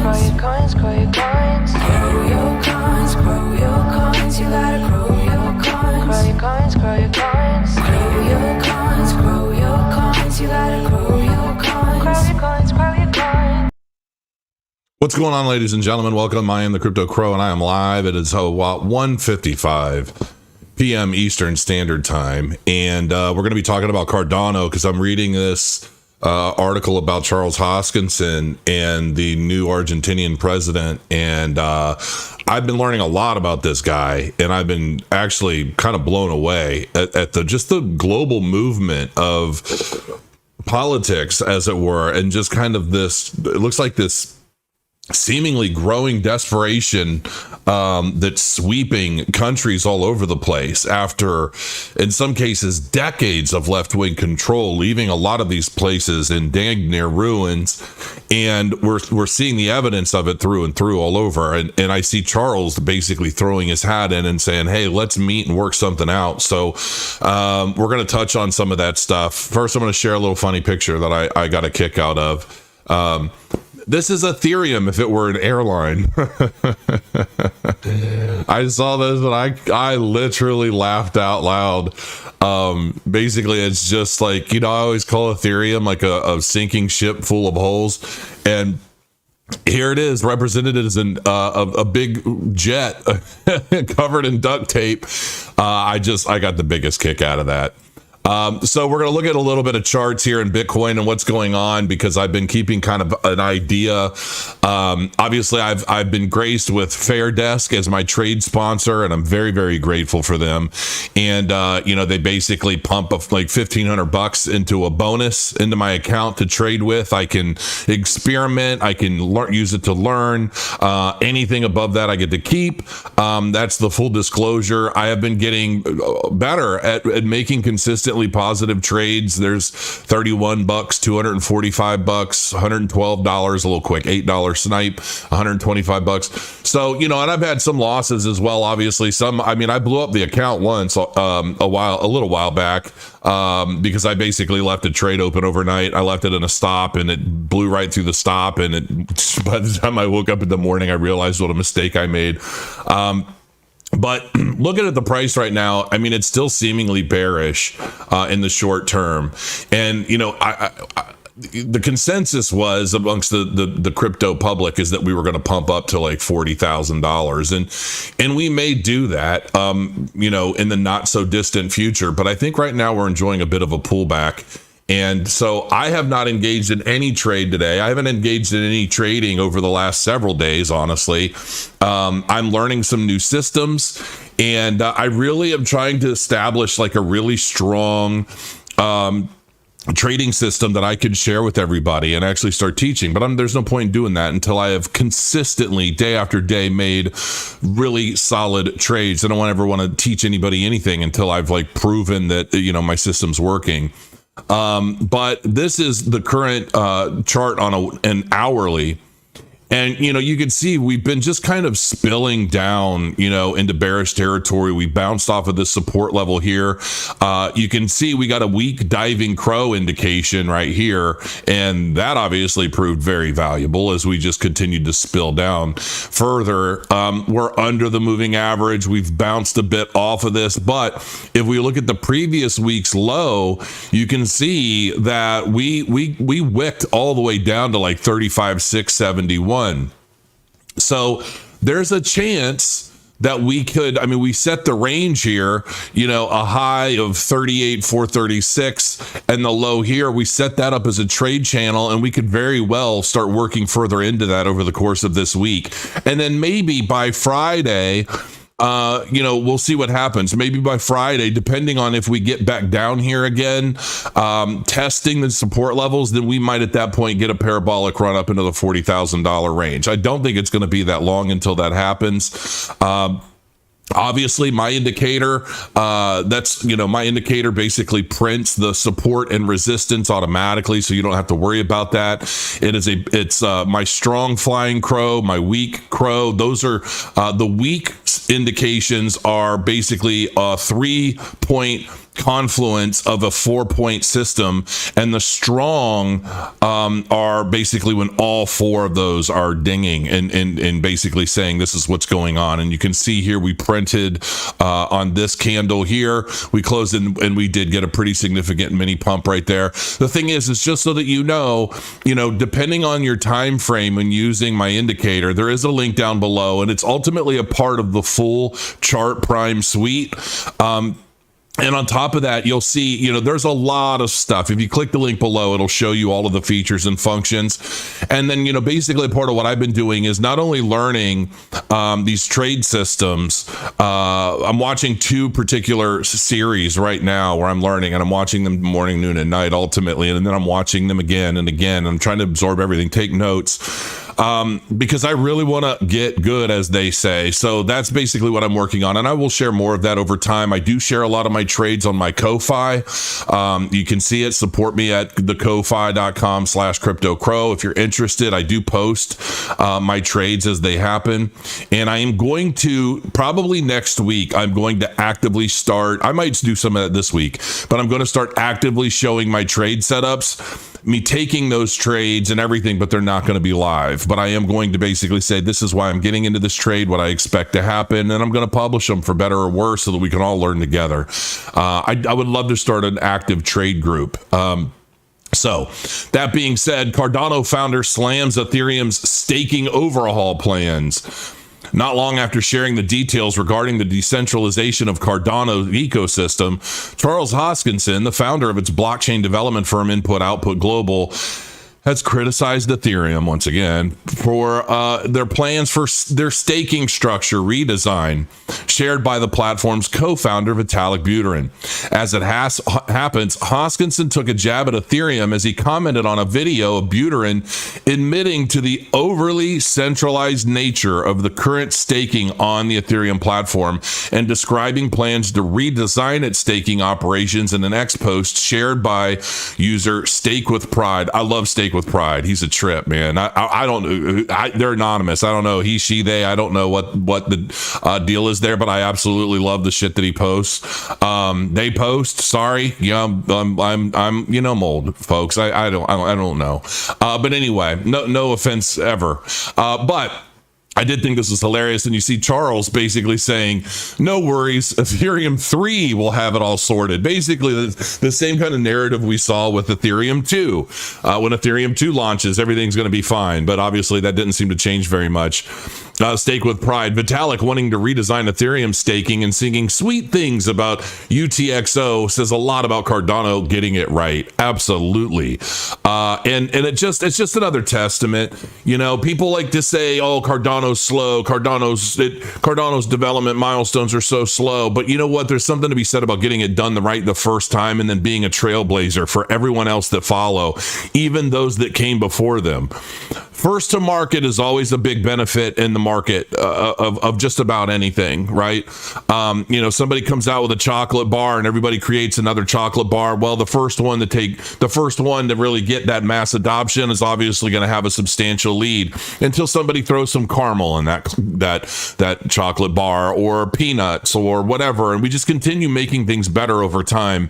Grow your coins, grow your coins. Grow your coins, grow your coins. You gotta grow your coins. Grow your coins, grow your coins. Grow your coins, grow your coins. You gotta grow your coins. Grow your coins, grow your coins. What's going on, ladies and gentlemen? Welcome. I am the Crypto Crow, and I am live. It is 1:55 p.m. Eastern Standard Time, and we're going to be talking about Cardano because I'm reading this article about Charles Hoskinson and the new Argentinian president, and I've been learning a lot about this guy, and I've been actually kind of blown away at the global movement of politics, as it were, and just kind of this. It looks like this seemingly growing desperation that's sweeping countries all over the place after, in some cases, decades of left-wing control, leaving a lot of these places in dang near ruins. And we're seeing the evidence of it through and through all over. And I see Charles basically throwing his hat in and saying, hey, let's meet and work something out. So we're going to touch on some of that stuff. First, I'm going to share a little funny picture that I got a kick out of. This is Ethereum if it were an airline. I saw this and I literally laughed out loud. Basically, it's just like, I always call Ethereum like a sinking ship full of holes. And here it is, represented as a big jet covered in duct tape. I got the biggest kick out of that. So we're going to look at a little bit of charts here in Bitcoin and what's going on, because I've been keeping kind of an idea. Obviously, I've been graced with Fairdesk as my trade sponsor, and I'm very, very grateful for them. And, they basically pump like $1,500 into a bonus into my account to trade with. I can experiment. I can use it to learn. Anything above that, I get to keep. That's the full disclosure. I have been getting better at making consistent positive trades. There's $31, $245, $112, a little quick $8 snipe, $125. So, and I've had some losses as well. Obviously, I blew up the account once, a little while back, because I basically left a trade open overnight. I left it in a stop and it blew right through the stop. And by the time I woke up in the morning, I realized what a mistake I made. But looking at the price right now, it's still seemingly bearish in the short term. And, the consensus was amongst the crypto public is that we were going to pump up to like $40,000. And we may do that, in the not so distant future. But I think right now we're enjoying a bit of a pullback. And so I have not engaged in any trade today. I haven't engaged in any trading over the last several days, honestly. I'm learning some new systems, and I really am trying to establish like a really strong trading system that I can share with everybody and actually start teaching. But there's no point in doing that until I have consistently, day after day, made really solid trades. I don't ever want to teach anybody anything until I've like proven that, my system's working. But this is the current chart on an hourly. And, you can see we've been just kind of spilling down, into bearish territory. We bounced off of this support level here. You can see we got a weak diving crow indication right here. And that obviously proved very valuable as we just continued to spill down further. We're under the moving average. We've bounced a bit off of this. But if we look at the previous week's low, you can see that we wicked all the way down to like 35,671. So there's a chance that we could, we set the range here, a high of 38,436, and the low here, we set that up as a trade channel, and we could very well start working further into that over the course of this week. And then maybe by Friday, we'll see what happens. Maybe by Friday, depending on if we get back down here again, testing the support levels, then we might at that point get a parabolic run up into the $40,000 range. I don't think it's going to be that long until that happens. Obviously, my indicator, my indicator basically prints the support and resistance automatically, so you don't have to worry about that. It's my strong flying crow, my weak crow. Those are the weak indications are basically 3-point confluence of a 4-point system, and the strong are basically when all 4 of those are dinging and basically saying this is what's going on. And you can see here we printed on this candle here, we closed in, and we did get a pretty significant mini pump right there. The thing is just so that you know, depending on your time frame when using my indicator, there is a link down below, and it's ultimately a part of the full chart prime suite. And on top of that, you'll see, there's a lot of stuff. If you click the link below, it'll show you all of the features and functions. And then, basically part of what I've been doing is not only learning these trade systems. I'm watching 2 particular series right now where I'm learning, and I'm watching them morning, noon, and night ultimately. And then I'm watching them again and again. I'm trying to absorb everything, take notes. Because I really want to get good, as they say. So that's basically what I'm working on, and I will share more of that over time. I do share a lot of my trades on my Ko-Fi. You can see it. Support me at thekofi.com/cryptocrow. If you're interested, I do post my trades as they happen, and I am going to, probably next week, I'm going to actively start. I might do some of that this week, but I'm going to start actively showing my trade setups, me taking those trades and everything, but they're not going to be live. But I am going to basically say, this is why I'm getting into this trade, what I expect to happen, and I'm going to publish them for better or worse so that we can all learn together. I would love to start an active trade group. So that being said, Cardano founder slams Ethereum's staking overhaul plans. Not long after sharing the details regarding the decentralization of Cardano's ecosystem, Charles Hoskinson, the founder of its blockchain development firm Input Output Global, has criticized Ethereum once again for their plans for their staking structure redesign, shared by the platform's co-founder Vitalik Buterin. As it happens, Hoskinson took a jab at Ethereum as he commented on a video of Buterin admitting to the overly centralized nature of the current staking on the Ethereum platform and describing plans to redesign its staking operations in an X post shared by user Stake with Pride. I love Stake with Pride. He's a trip, man. I don't. They're anonymous. I don't know he, she, they. I don't know what the deal is there, but I absolutely love the shit that he posts. They post. Sorry, I'm old, folks. I don't know. But anyway, no offense ever. But I did think this was hilarious. And you see Charles basically saying, no worries, Ethereum 3 will have it all sorted. Basically, the same kind of narrative we saw with Ethereum 2. When Ethereum 2 launches, everything's going to be fine. But obviously, that didn't seem to change very much. Stake with Pride. Vitalik wanting to redesign Ethereum staking and singing sweet things about UTXO says a lot about Cardano getting it right. Absolutely. And it's just another testament. People like to say, oh, Cardano's slow. Cardano's development milestones are so slow. But you know what? There's something to be said about getting it done the first time and then being a trailblazer for everyone else that follow, even those that came before them. First to market is always a big benefit in the market of just about anything, right? Somebody comes out with a chocolate bar and everybody creates another chocolate bar. Well, the first one to really get that mass adoption is obviously going to have a substantial lead until somebody throws some caramel in that chocolate bar or peanuts or whatever, and we just continue making things better over time.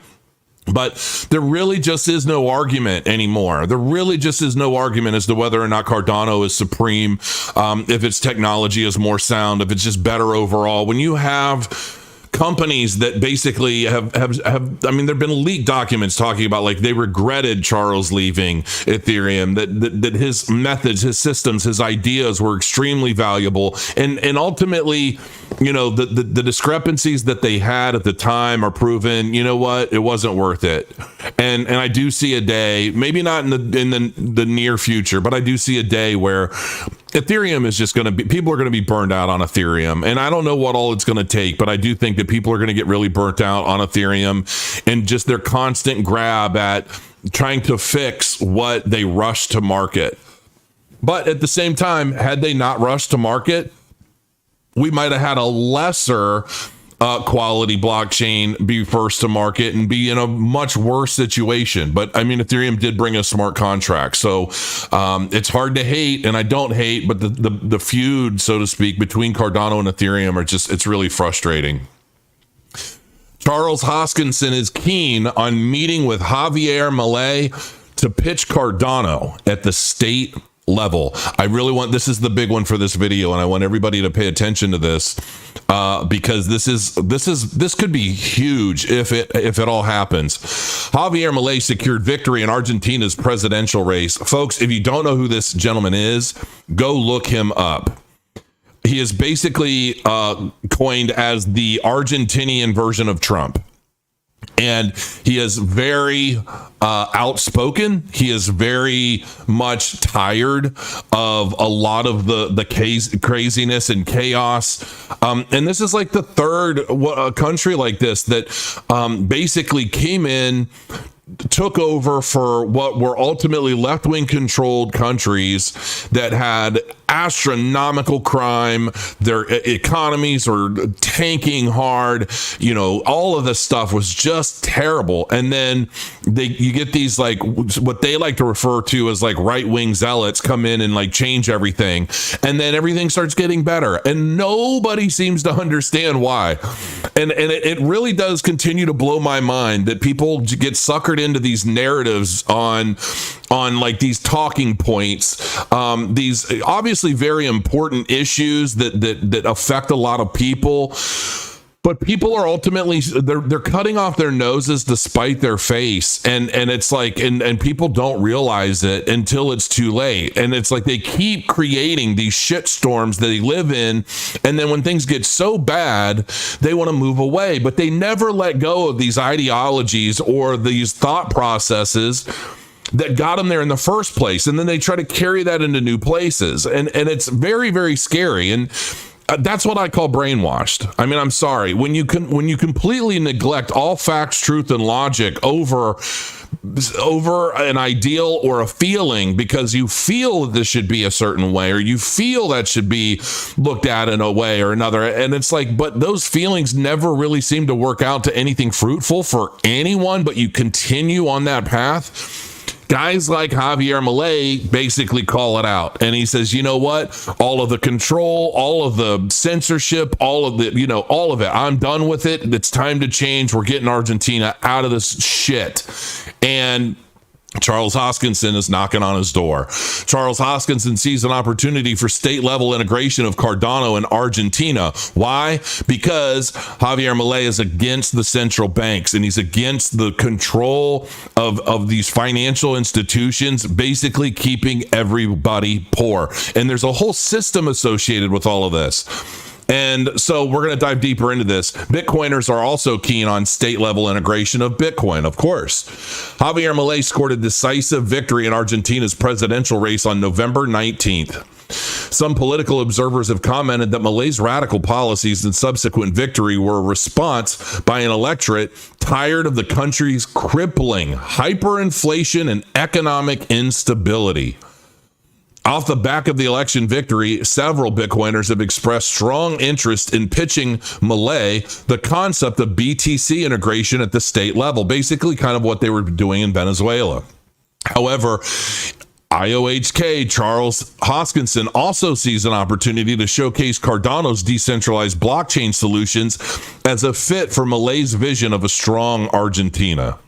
But there really just is no argument anymore. There really just is no argument as to whether or not Cardano is supreme, if its technology is more sound, if it's just better overall. When you have companies that basically have there have been leaked documents talking about, like, they regretted Charles leaving Ethereum, that his methods, his systems, his ideas were extremely valuable, and ultimately, the discrepancies that they had at the time are proven. You know what? It wasn't worth it. And I do see a day, maybe not in the near future, but I do see a day where Ethereum is just going to be, people are going to be burned out on Ethereum. And I don't know what all it's going to take, but I do think that people are going to get really burnt out on Ethereum and just their constant grab at trying to fix what they rush to market. But at the same time, had they not rushed to market, we might have had a lesser quality blockchain be first to market and be in a much worse situation. But Ethereum did bring us smart contracts, so it's hard to hate, and I don't hate, but the feud, so to speak, between Cardano and Ethereum it's really frustrating. Charles Hoskinson is keen on meeting with Javier Milei to pitch Cardano at the state level. I really want, this is the big one for this video, and I want everybody to pay attention to this because this could be huge if it all happens. Javier Milei secured victory in Argentina's presidential race. Folks, if you don't know who this gentleman is, go look him up. He is basically coined as the Argentinian version of Trump. And he is very outspoken. He is very much tired of a lot of the craziness and chaos. And this is like the third country like this that basically came in, took over for what were ultimately left-wing controlled countries that had astronomical crime. Their economies are tanking hard. You know, all of this stuff was just terrible. And then you get these, like, what they like to refer to as like right-wing zealots come in and like change everything. And then everything starts getting better. And nobody seems to understand why. And it really does continue to blow my mind that people get suckered into these narratives on like these talking points, these obviously very important issues that affect a lot of people, but people are ultimately they're cutting off their noses to spite their face, and it's like and people don't realize it until it's too late. And it's like they keep creating these shit storms that they live in, and then when things get so bad, they want to move away, but they never let go of these ideologies or these thought processes that got them there in the first place. And then they try to carry that into new places. And it's very, very scary. And that's what I call brainwashed. I mean, I'm sorry. When you completely neglect all facts, truth, and logic over an ideal or a feeling because you feel that this should be a certain way, or you feel that should be looked at in a way or another. And it's like, but those feelings never really seem to work out to anything fruitful for anyone, but you continue on that path. Guys like Javier Milei basically call it out. And he says, you know what? All of the control, all of the censorship, all of it. I'm done with it. It's time to change. We're getting Argentina out of this shit. And Charles Hoskinson is knocking on his door. Charles Hoskinson sees an opportunity for state-level integration of Cardano and Argentina. Why? Because Javier Milei is against the central banks, and he's against the control of these financial institutions, basically keeping everybody poor. And there's a whole system associated with all of this. And so we're going to dive deeper into this. Bitcoiners are also keen on state-level integration of Bitcoin, of course. Javier Milei scored a decisive victory in Argentina's presidential race on November 19th. Some political observers have commented that Milei's radical policies and subsequent victory were a response by an electorate tired of the country's crippling hyperinflation and economic instability. Off the back of the election victory, several Bitcoiners have expressed strong interest in pitching Milei the concept of BTC integration at the state level, basically kind of what they were doing in Venezuela. However, IOHK Charles Hoskinson also sees an opportunity to showcase Cardano's decentralized blockchain solutions as a fit for Milei's vision of a strong Argentina.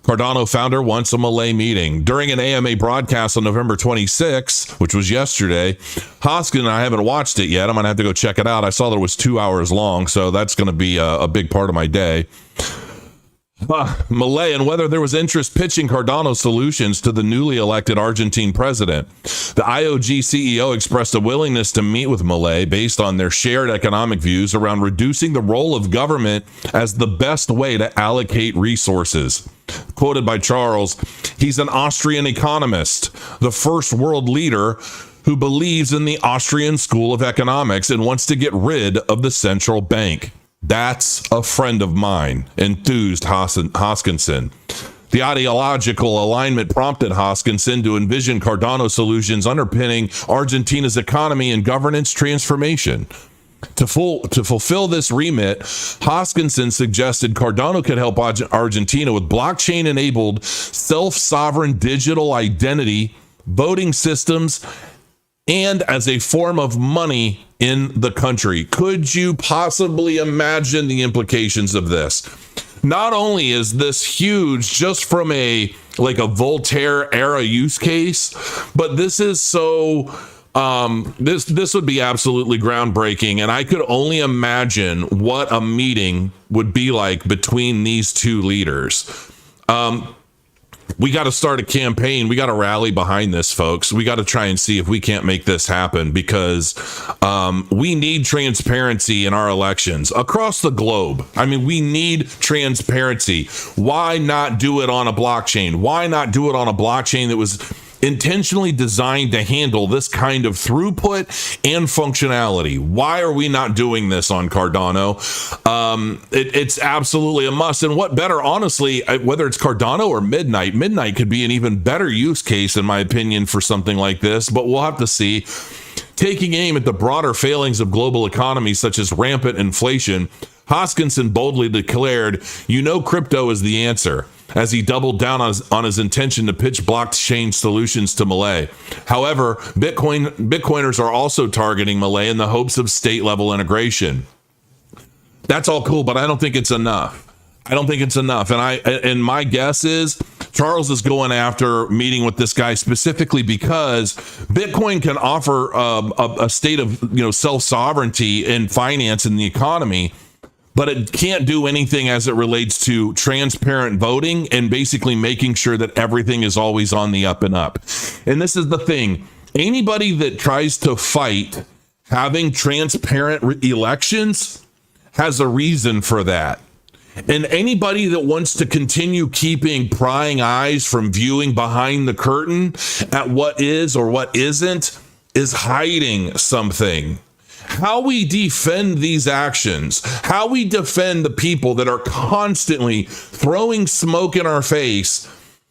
Cardano founder wants a Milei meeting. During an AMA broadcast on November 26, which was yesterday, Hoskin, I haven't watched it yet. I'm going to have to go check it out. I saw that it was 2 hours long, so that's going to be a big part of my day. Milei and whether there was interest pitching Cardano solutions to the newly elected Argentine president. The IOG CEO expressed a willingness to meet with Milei based on their shared economic views around reducing the role of government as the best way to allocate resources. Quoted by Charles, he's an Austrian economist, the first world leader who believes in the Austrian school of economics and wants to get rid of the central bank. That's a friend of mine, enthused Hoskinson. The ideological alignment prompted Hoskinson to envision Cardano solutions underpinning Argentina's economy and governance transformation. To fulfill this remit, Hoskinson suggested Cardano could help Argentina with blockchain-enabled self-sovereign digital identity, voting systems, and as a form of money in the country. Could you possibly imagine the implications of this? Not only is this huge just from a Voltaire era use case, but this is so this would be absolutely groundbreaking, and I could only imagine what a meeting would be like between these two leaders. We got to start a campaign. We got to rally behind this, folks. We got to try and see if we can't make this happen, because we need transparency in our elections across the globe. I mean, we need transparency. Why not do it on a blockchain? Why not do it on a blockchain that was intentionally designed to handle this kind of throughput and functionality? Why are we not doing this on Cardano? It's absolutely a must. And what better, honestly, whether it's Cardano or Midnight could be an even better use case, in my opinion, for something like this, but we'll have to see. Taking aim at the broader failings of global economies, such as rampant inflation, Hoskinson boldly declared, crypto is the answer, as he doubled down on his intention to pitch blockchain solutions to Malay. However, Bitcoiners are also targeting Malay in the hopes of state-level integration. That's all cool, but I don't think it's enough. And my guess is Charles is going after meeting with this guy specifically because Bitcoin can offer a state of self-sovereignty in finance and the economy, but it can't do anything as it relates to transparent voting and basically making sure that everything is always on the up and up. And this is the thing. Anybody that tries to fight having transparent elections has a reason for that. And anybody that wants to continue keeping prying eyes from viewing behind the curtain at what is or what isn't is hiding something. How we defend these actions, how we defend the people that are constantly throwing smoke in our face,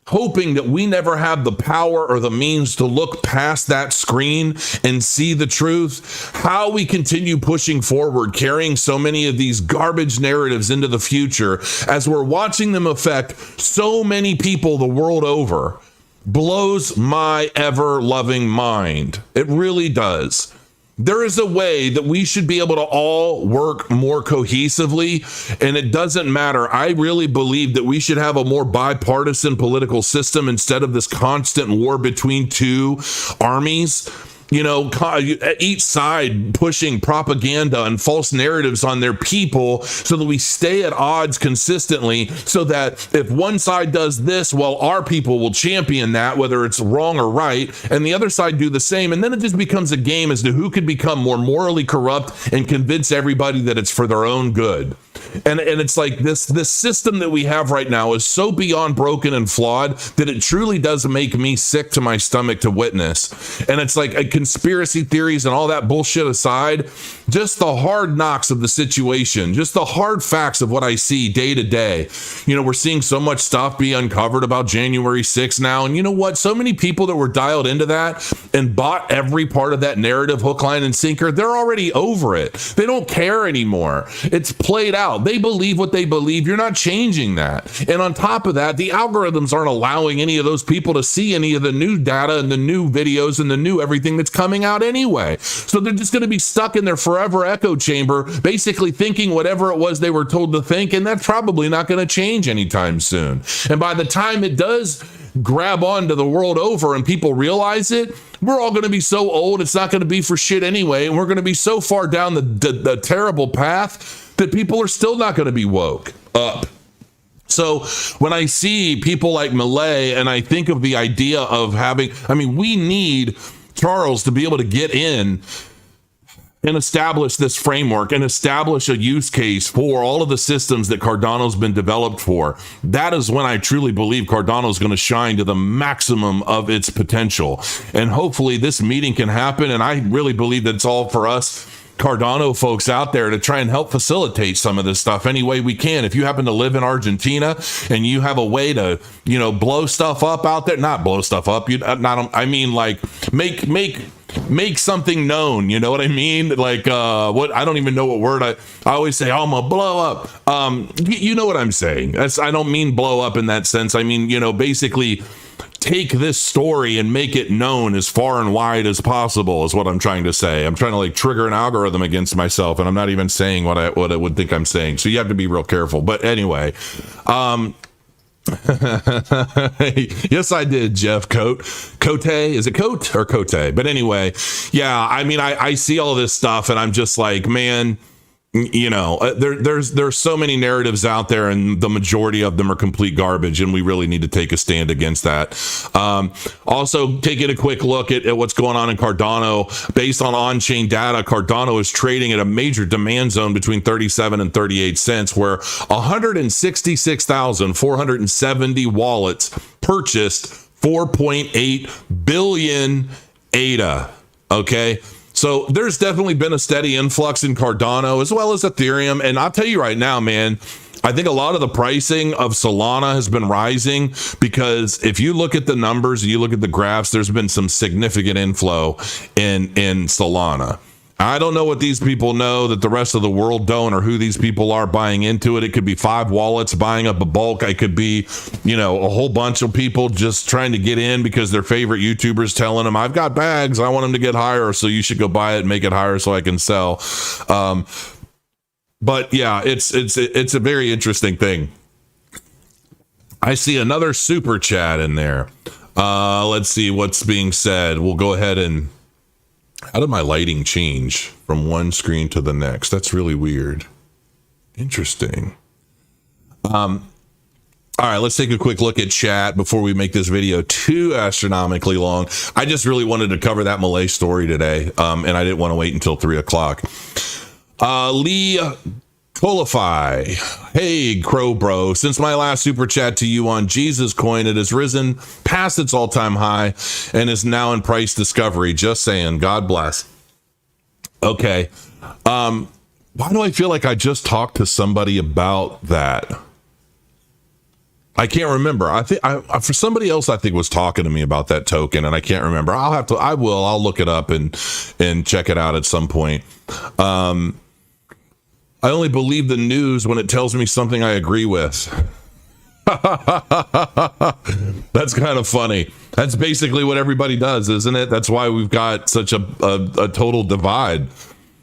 hoping that we never have the power or the means to look past that screen and see the truth, how we continue pushing forward, carrying so many of these garbage narratives into the future as we're watching them affect so many people the world over, blows my ever-loving mind. It really does. There is a way that we should be able to all work more cohesively, and it doesn't matter. I really believe that we should have a more bipartisan political system instead of this constant war between two armies. Each side pushing propaganda and false narratives on their people so that we stay at odds consistently, so that if one side does this, well, our people will champion that, whether it's wrong or right, and the other side do the same. And then it just becomes a game as to who could become more morally corrupt and convince everybody that it's for their own good. And it's like this system that we have right now is so beyond broken and flawed that it truly does make me sick to my stomach to witness. And it's like conspiracy theories and all that bullshit aside, just the hard knocks of the situation, just the hard facts of what I see day to day. We're seeing so much stuff be uncovered about January 6th now. And you know what? So many people that were dialed into that and bought every part of that narrative, hook, line, and sinker, they're already over it. They don't care anymore. It's played out. They believe what they believe. You're not changing that. And on top of that, the algorithms aren't allowing any of those people to see any of the new data and the new videos and the new everything that's coming out anyway. So they're just going to be stuck in their forever echo chamber, basically thinking whatever it was they were told to think, and that's probably not going to change anytime soon. And by the time it does grab on to the world over and people realize it, we're all going to be so old, it's not going to be for shit anyway, and we're going to be so far down the terrible path that people are still not going to be woke up. So when I see people like Malay and I think of the idea of we need Charles to be able to get in and establish this framework and establish a use case for all of the systems that Cardano's been developed for. That is when I truly believe Cardano is going to shine to the maximum of its potential. And hopefully this meeting can happen. And I really believe that it's all for us Cardano folks out there to try and help facilitate some of this stuff any way we can. If you happen to live in Argentina and you have a way to, blow stuff up out there, not blow stuff up, make something known, you know what I mean? Like, I don't even know what word I always say, I'm gonna blow up. You know what I'm saying? I don't mean blow up in that sense. I mean, basically take this story and make it known as far and wide as possible is what I'm trying to say. I'm trying to like trigger an algorithm against myself, and I'm not even saying what I would think I'm saying. So you have to be real careful. But anyway, yes, I did, Jeff. Cote, is it Cote or Cote? But anyway, yeah, I mean, I see all this stuff and I'm just like, man, you know, there's so many narratives out there, and the majority of them are complete garbage, and we really need to take a stand against that. Also, taking a quick look at what's going on in Cardano. Based on on-chain data, Cardano is trading at a major demand zone between 37 and 38 cents, where 166,470 wallets purchased 4.8 billion ADA. Okay. So there's definitely been a steady influx in Cardano as well as Ethereum. And I'll tell you right now, man, I think a lot of the pricing of Solana has been rising because if you look at the numbers and you look at the graphs, there's been some significant inflow in Solana. I don't know what these people know that the rest of the world don't, or who these people are buying into it. It could be 5 wallets buying up a bulk. It could be, you know, a whole bunch of people just trying to get in because their favorite YouTubers telling them, I've got bags, I want them to get higher, so you should go buy it and make it higher so I can sell. But yeah, it's a very interesting thing. I see another super chat in there. Let's see what's being said. We'll go ahead and... How did my lighting change from one screen to the next? That's really weird. Interesting. All right, let's take a quick look at chat before we make this video too astronomically long. I just really wanted to cover that Malay story today, and I didn't want to wait until 3 o'clock. Lee Qualify. Hey, Crow Bro. Since my last super chat to you on Jesus Coin, it has risen past its all-time high and is now in price discovery. Just saying. God bless. Okay. Why do I feel like I just talked to somebody about that? I can't remember. I think for somebody else, I think was talking to me about that token, and I can't remember. I'll look it up and check it out at some point. I only believe the news when it tells me something I agree with. That's kind of funny. That's basically what everybody does, isn't it? That's why we've got such a total divide.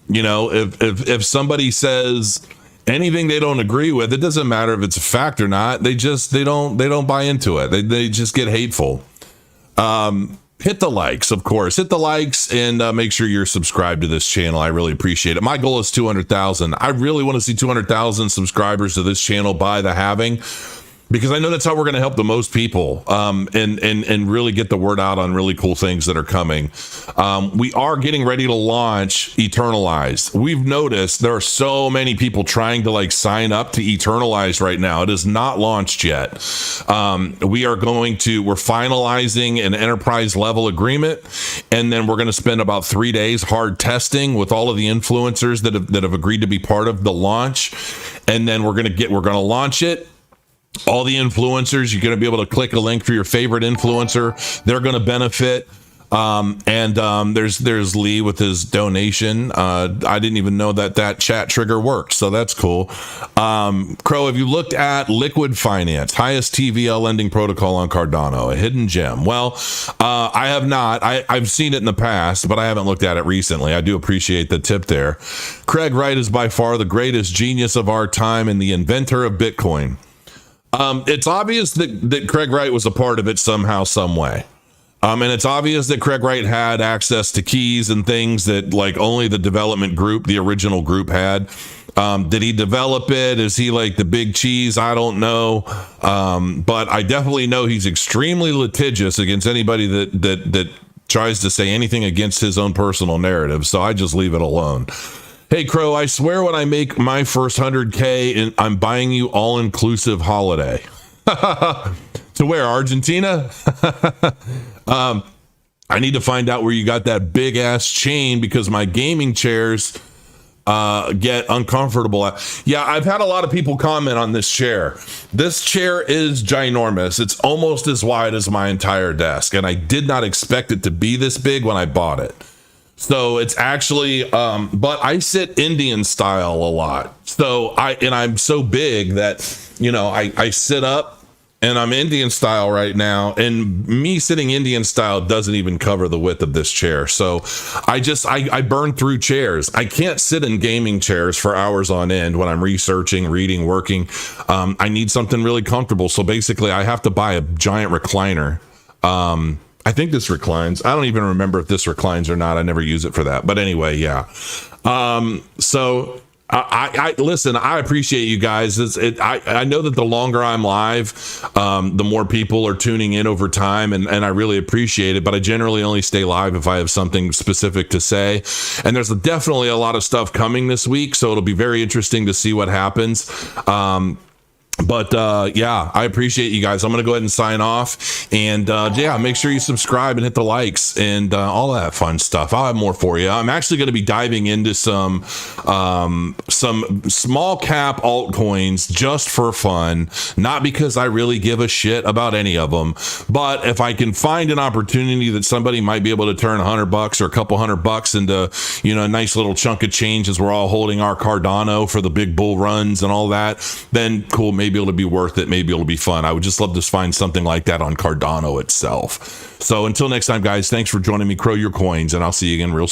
You know, if somebody says anything they don't agree with, it doesn't matter if it's a fact or not. They don't buy into it. They just get hateful. Hit the likes, of course. Hit the likes and make sure you're subscribed to this channel. I really appreciate it. My goal is 200,000. I really want to see 200,000 subscribers to this channel by the halving, because I know that's how we're going to help the most people and really get the word out on really cool things that are coming. We are getting ready to launch Eternalized. We've noticed there are so many people trying to like sign up to Eternalized right now. It is not launched yet. We're finalizing an enterprise level agreement, and then we're going to spend about 3 days hard testing with all of the influencers that have agreed to be part of the launch. And then we're going to launch it. All the influencers, you're going to be able to click a link for your favorite influencer. They're going to benefit. There's Lee with his donation. I didn't even know that chat trigger worked, so that's cool. Crow, have you looked at Liquid Finance, highest TVL lending protocol on Cardano, a hidden gem? Well, I have not. I've seen it in the past, but I haven't looked at it recently. I do appreciate the tip there. Craig Wright is by far the greatest genius of our time and the inventor of Bitcoin. It's obvious that Craig Wright was a part of it somehow, some way. And it's obvious that Craig Wright had access to keys and things that like only the development group, the original group, had. Did he develop it? Is he like the big cheese? I don't know. But I definitely know he's extremely litigious against anybody that tries to say anything against his own personal narrative. So I just leave it alone. Hey, Crow, I swear when I make my first 100K, I'm buying you all-inclusive holiday. To where, Argentina? I need to find out where you got that big-ass chain, because my gaming chairs get uncomfortable. Yeah, I've had a lot of people comment on this chair. This chair is ginormous. It's almost as wide as my entire desk, and I did not expect it to be this big when I bought it. So it's actually, but I sit Indian style a lot. So I'm so big that, you know, I sit up and I'm Indian style right now, and me sitting Indian style doesn't even cover the width of this chair. So I burn through chairs. I can't sit in gaming chairs for hours on end when I'm researching, reading, working. I need something really comfortable. So basically I have to buy a giant recliner. I think this reclines. I don't even remember if this reclines or not. I never use it for that. But anyway, yeah. So I listen, I appreciate you guys. I know that the longer I'm live, the more people are tuning in over time, and I really appreciate it. But I generally only stay live if I have something specific to say. And there's definitely a lot of stuff coming this week, so it'll be very interesting to see what happens. But yeah, I appreciate you guys. I'm going to go ahead and sign off, and yeah, make sure you subscribe and hit the likes and all that fun stuff. I'll have more for you. I'm actually going to be diving into some small cap altcoins just for fun, not because I really give a shit about any of them, but if I can find an opportunity that somebody might be able to turn $100 or a couple $100 into, you know, a nice little chunk of change as we're all holding our Cardano for the big bull runs and all that, then cool. Maybe it'll be worth it. Maybe it'll be fun. I would just love to find something like that on Cardano itself. So until next time, guys, thanks for joining me. Crow your coins, and I'll see you again real soon.